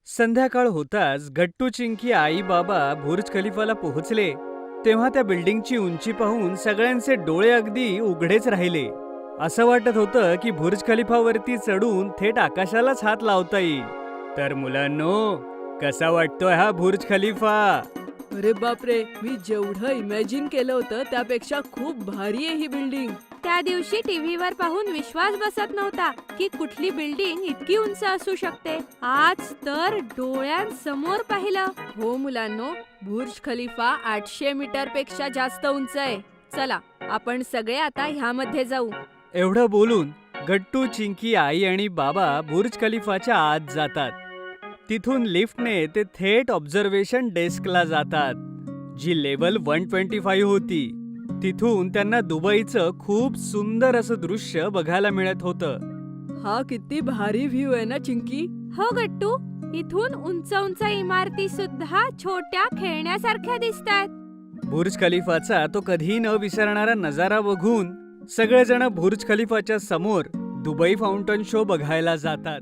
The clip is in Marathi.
संध्याकाळ होताच गट्टू, चिंकी, आई बाबा बुर्ज खलिफाला पोहोचले तेव्हा त्या बिल्डिंगची उंची पाहून सगळ्यांचे डोळे अगदी उघडेच राहिले. असं वाटत होतं की बुर्ज खलिफावरती चढून थेट आकाशालाच हात लावता येईल. तर मुलांनो, कसा वाटतोय हा बुर्ज खलिफा? अरे बापरे, मी जेवढं इमॅजिन केलं होतं त्यापेक्षा खूप भारी आहे ही बिल्डिंग. त्या दिवशी टीव्हीवर पाहून विश्वास बसत नव्हता की कुठली बिल्डिंग इतकी उंच असू शकते. आज तर डोळ्यांसमोर पाहिलं. हो मुलांनो, बुर्ज खलिफा 800 मीटर पेक्षा जास्त उंच आहे. चला, आपण सगळे आता ह्यामध्ये जाऊ. एवढं बोलून गट्टू, चिंकी, आई आणि बाबा बुर्ज खलिफाच्या आत जातात. तिथून लिफ्टने ते थेट ऑब्झर्वेशन डेस्कला जातात, जी लेवल 125 होती. तिथून त्यांना दुबईचं खूप सुंदर असं दृश्य बघायला मिळत होतं. हा किती भारी व्ह्यू आहे ना चिंकी. हो गट्टू, इथून उंच उंच इमारती सुद्धा छोट्या खेळण्यासारख्या दिसतात. बुर्ज खलिफाचा तो कधीही न विसरणारा नजारा बघून सगळेजण बुर्ज खलिफाच्या समोर दुबई फाउंटन शो बघायला जातात.